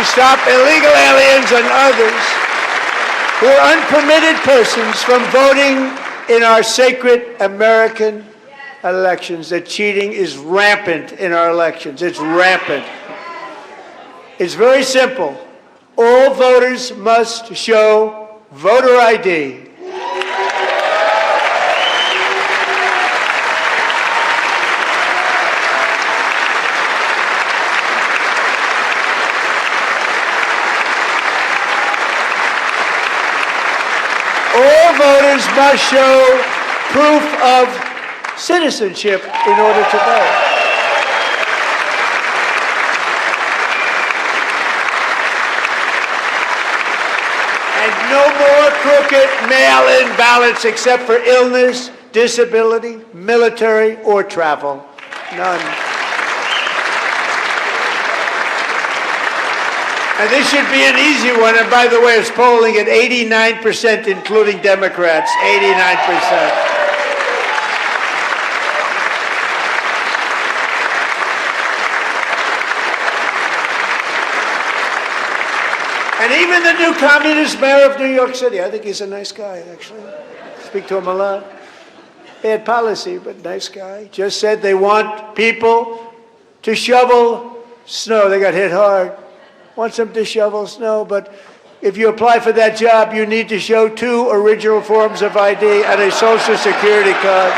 We stop illegal aliens and others who are unpermitted persons from voting in our sacred American elections. That cheating is rampant in our elections. It's rampant. It's very simple. All voters must show voter ID. All voters must show proof of citizenship in order to vote. And no more crooked mail-in ballots except for illness, disability, military, or travel. None. And this should be an easy one. And by the way, it's polling at 89%, including Democrats. 89%. And even the new communist mayor of New York City, I think he's a nice guy, actually. Speak to him a lot. Bad policy, but nice guy. Just said they want people to shovel snow. They got hit hard. Wants them to shovel snow, but if you apply for that job, you need to show 2 original forms of ID and a Social Security card.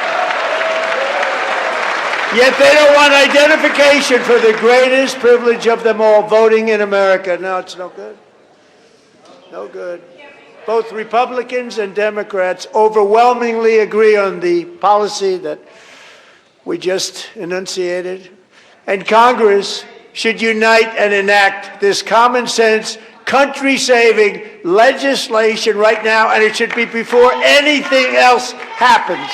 Yet they don't want identification for the greatest privilege of them all, voting in America. No, it's no good. No good. Both Republicans and Democrats overwhelmingly agree on the policy that we just enunciated. And Congress should unite and enact this common sense, country-saving legislation right now, and it should be before anything else happens.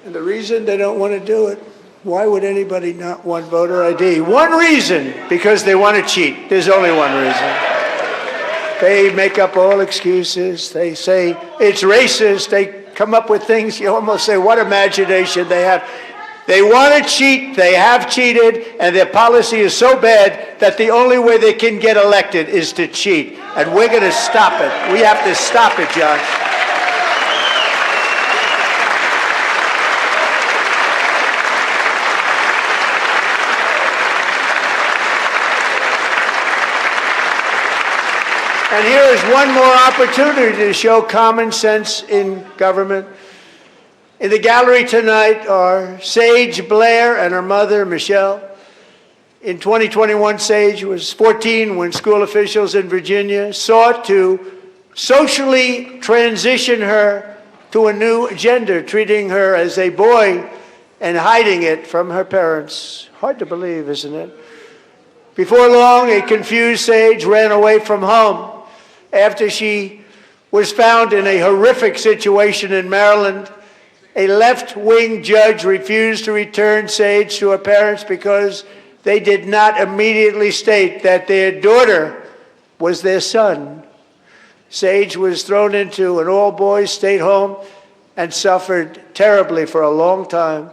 And the reason they don't want to do it, why would anybody not want voter ID? One reason, because they want to cheat. There's only one reason. They make up all excuses. They say it's racist. They come up with things, you almost say, what imagination they have. They want to cheat. They have cheated. And their policy is so bad that the only way they can get elected is to cheat. And we're going to stop it. We have to stop it, John. And here is one more opportunity to show common sense in government. In the gallery tonight are Sage Blair and her mother, Michelle. In 2021, Sage was 14 when school officials in Virginia sought to socially transition her to a new gender, treating her as a boy and hiding it from her parents. Hard to believe, isn't it? Before long, a confused Sage ran away from home after she was found in a horrific situation in Maryland. A left-wing judge refused to return Sage to her parents because they did not immediately state that their daughter was their son. Sage was thrown into an all-boys state home and suffered terribly for a long time.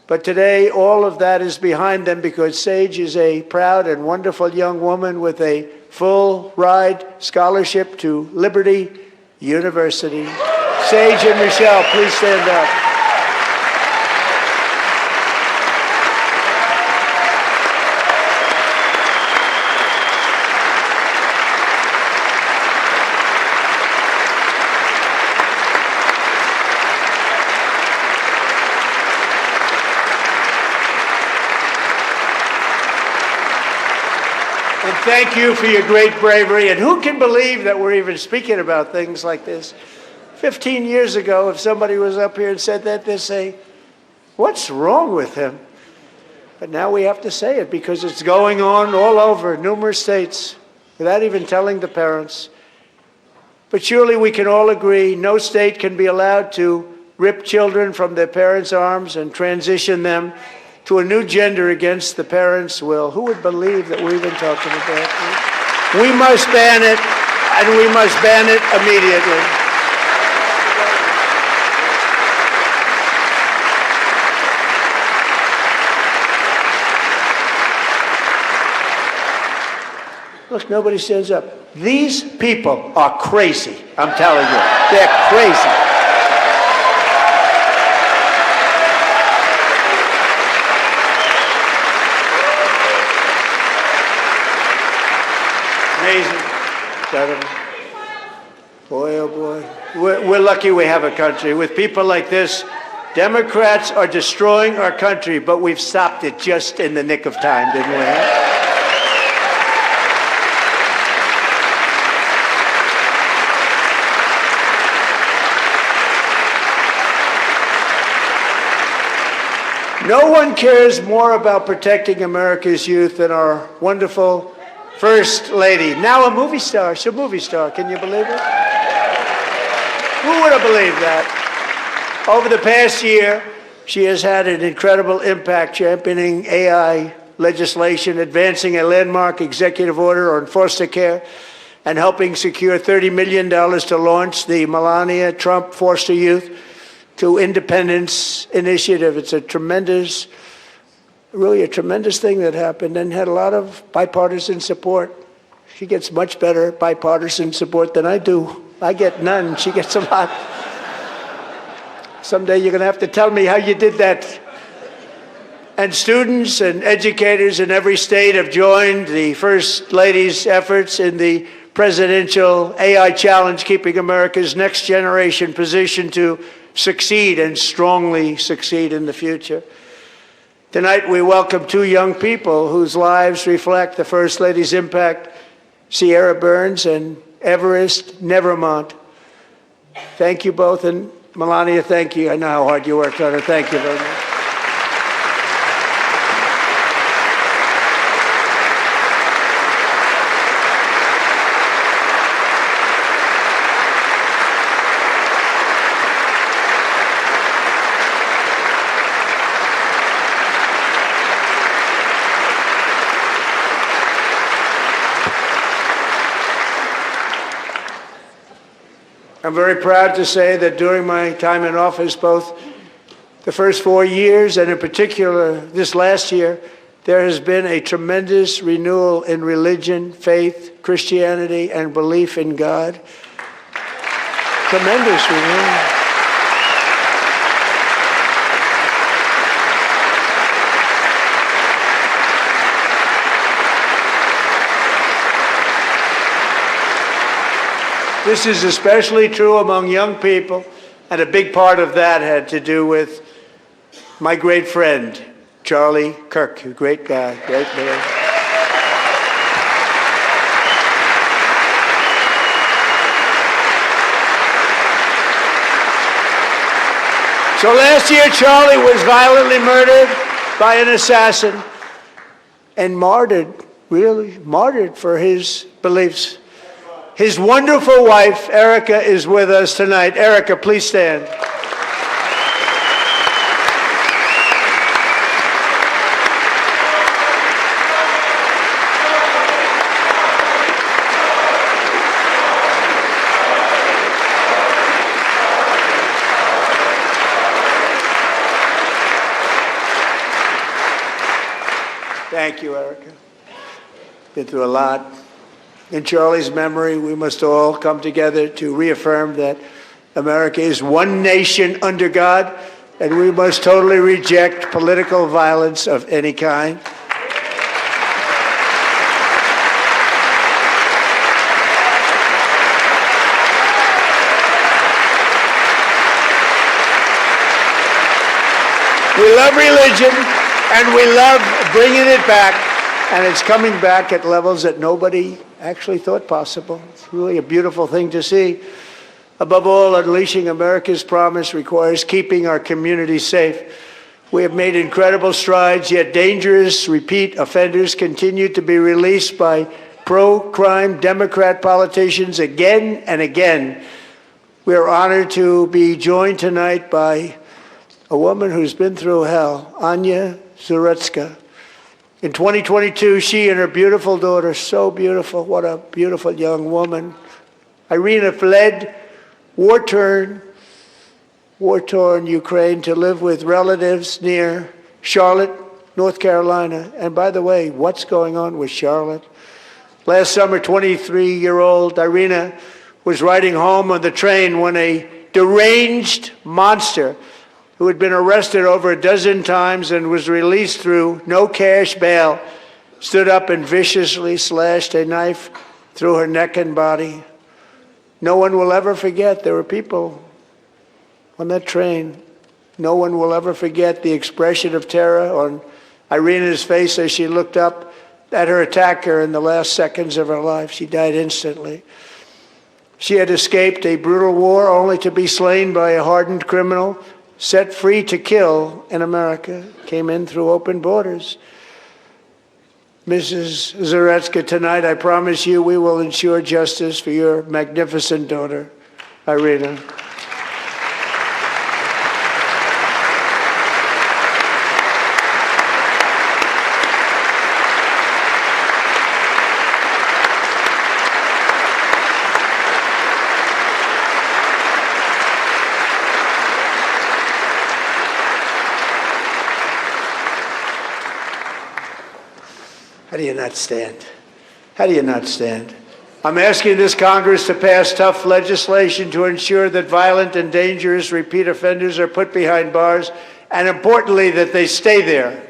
But today, all of that is behind them because Sage is a proud and wonderful young woman with a full-ride scholarship to Liberty University. Sage and Michelle, please stand up. And thank you for your great bravery. And who can believe that we're even speaking about things like this? 15 years ago, if somebody was up here and said that, they'd say, what's wrong with him? But now we have to say it because it's going on all over numerous states without even telling the parents. But surely we can all agree no state can be allowed to rip children from their parents' arms and transition them to a new gender against the parents' will. Who would believe that we're even talking about this? We must ban it, and we must ban it immediately. Look, nobody stands up. These people are crazy, I'm telling you. They're crazy. Amazing. Incredible. Boy, oh boy. We're lucky we have a country. With people like this, Democrats are destroying our country, but we've stopped it just in the nick of time, didn't we? No one cares more about protecting America's youth than our wonderful First Lady. Now a movie star. She's a movie star. Can you believe it? Who would have believed that? Over the past year, she has had an incredible impact championing AI legislation, advancing a landmark executive order on foster care, and helping secure $30 million to launch the Melania Trump Foster Youth to Independence Initiative. It's a tremendous, really a tremendous thing that happened and had a lot of bipartisan support. She gets much better bipartisan support than I do. I get none. She gets a lot. Someday you're going to have to tell me how you did that. And students and educators in every state have joined the First Lady's efforts in the presidential AI challenge, keeping America's next generation positioned to succeed and strongly succeed in the future. Tonight we welcome two young people whose lives reflect the First Lady's impact, Sierra Burns and Everest Nevermont. Thank you both, and Melania, thank you. I know how hard you worked on it. Thank you very much. I'm very proud to say that during my time in office, both the first 4 years and in particular this last year, there has been a tremendous renewal in religion, faith, Christianity, and belief in God. Tremendous renewal. This is especially true among young people, and a big part of that had to do with my great friend, Charlie Kirk, a great guy, great man. So last year, Charlie was violently murdered by an assassin and martyred, really martyred for his beliefs. His wonderful wife, Erica, is with us tonight. Erica, please stand. Thank you, Erica. Been through a lot. In Charlie's memory, we must all come together to reaffirm that America is one nation under God, and we must totally reject political violence of any kind. We love religion, and we love bringing it back, and it's coming back at levels that nobody actually thought possible. It's really a beautiful thing to see. Above all, unleashing America's promise requires keeping our communities safe. We have made incredible strides, yet dangerous repeat offenders continue to be released by pro-crime Democrat politicians again and again. We are honored to be joined tonight by a woman who's been through hell, Anya Zaretska. In 2022, she and her beautiful daughter, so beautiful, what a beautiful young woman, Irina fled war-torn Ukraine to live with relatives near Charlotte, North Carolina. And by the way, what's going on with Charlotte? Last summer, 23-year-old Irina was riding home on the train when a deranged monster who had been arrested over a dozen times and was released through no cash bail stood up and viciously slashed a knife through her neck and body. No one will ever forget. There were people on that train. No one will ever forget the expression of terror on Irina's face as she looked up at her attacker in the last seconds of her life. She died instantly. She had escaped a brutal war only to be slain by a hardened criminal, set free to kill in America, came in through open borders. Mrs. Zaretska, tonight I promise you we will ensure justice for your magnificent daughter, Irina. How do you not stand? How do you not stand? I'm asking this Congress to pass tough legislation to ensure that violent and dangerous repeat offenders are put behind bars, and importantly, that they stay there.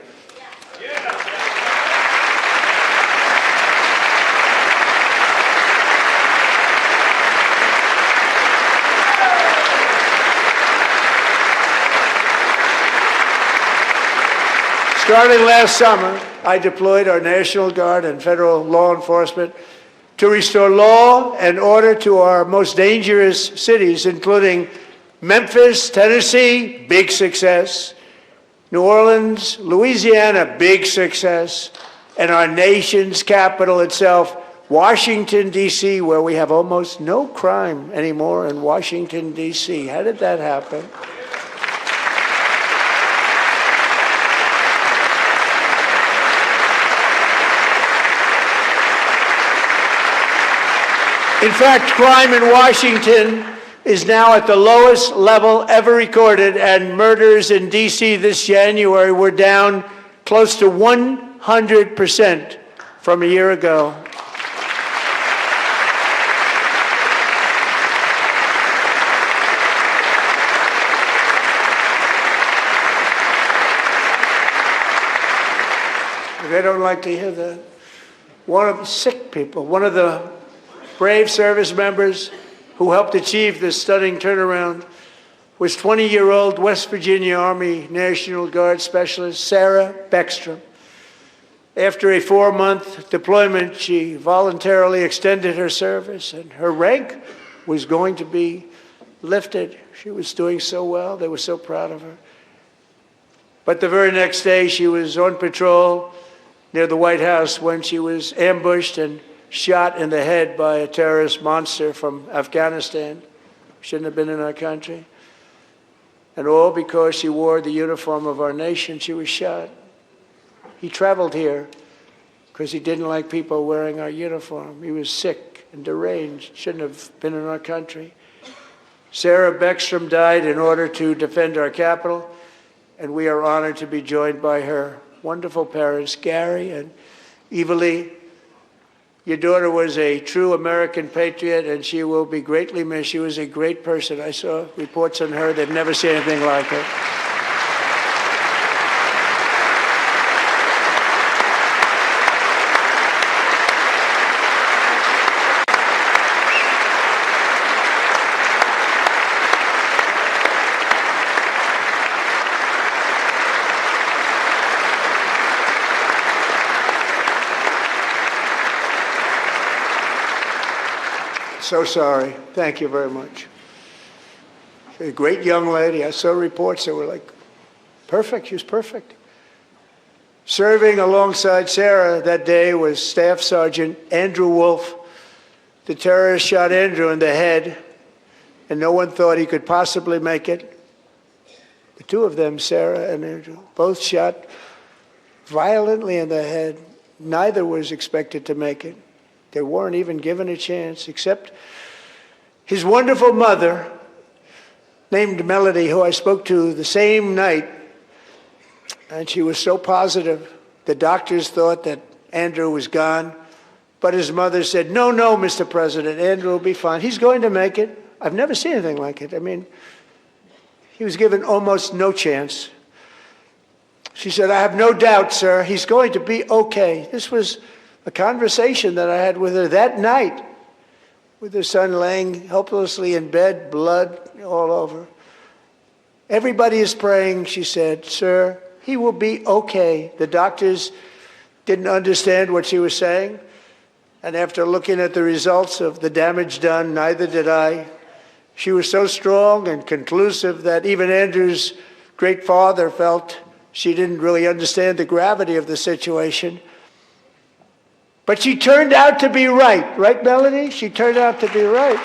Starting last summer, I deployed our National Guard and federal law enforcement to restore law and order to our most dangerous cities, including Memphis, Tennessee, big success, New Orleans, Louisiana, big success, and our nation's capital itself, Washington, D.C., where we have almost no crime anymore in Washington, D.C. How did that happen? In fact, crime in Washington is now at the lowest level ever recorded, and murders in D.C. this January were down close to 100% from a year ago. They don't like to hear that. One of the sick people, one of the brave service members who helped achieve this stunning turnaround was 20-year-old West Virginia Army National Guard Specialist Sarah Beckstrom. After a 4-month deployment, she voluntarily extended her service, and her rank was going to be lifted. She was doing so well. They were so proud of her. But the very next day, she was on patrol near the White House when she was ambushed and shot in the head by a terrorist monster from Afghanistan. Shouldn't have been in our country. And all because she wore the uniform of our nation, she was shot. He traveled here because he didn't like people wearing our uniform. He was sick and deranged, shouldn't have been in our country. Sarah Beckstrom died in order to defend our capital, and we are honored to be joined by her wonderful parents, Gary and Evalie. Your daughter was a true American patriot, and she will be greatly missed. She was a great person. I saw reports on her. They've never seen anything like her. So sorry. Thank you very much. A great young lady. I saw reports that were like, perfect. She was perfect. Serving alongside Sarah that day was Staff Sergeant Andrew Wolf. The terrorist shot Andrew in the head, and no one thought he could possibly make it. The two of them, Sarah and Andrew, both shot violently in the head. Neither was expected to make it. They weren't even given a chance, except his wonderful mother, named Melody, who I spoke to the same night, and she was so positive. The doctors thought that Andrew was gone, but his mother said, no, no, Mr. President, Andrew will be fine. He's going to make it. I've never seen anything like it. I mean, he was given almost no chance. She said, I have no doubt, sir, he's going to be okay. This was a conversation that I had with her that night, with her son laying helplessly in bed, blood all over. Everybody is praying, she said, sir, he will be okay. The doctors didn't understand what she was saying, and after looking at the results of the damage done, neither did I. She was so strong and conclusive that even Andrew's great father felt she didn't really understand the gravity of the situation. But she turned out to be right. Right, Melanie? She turned out to be right.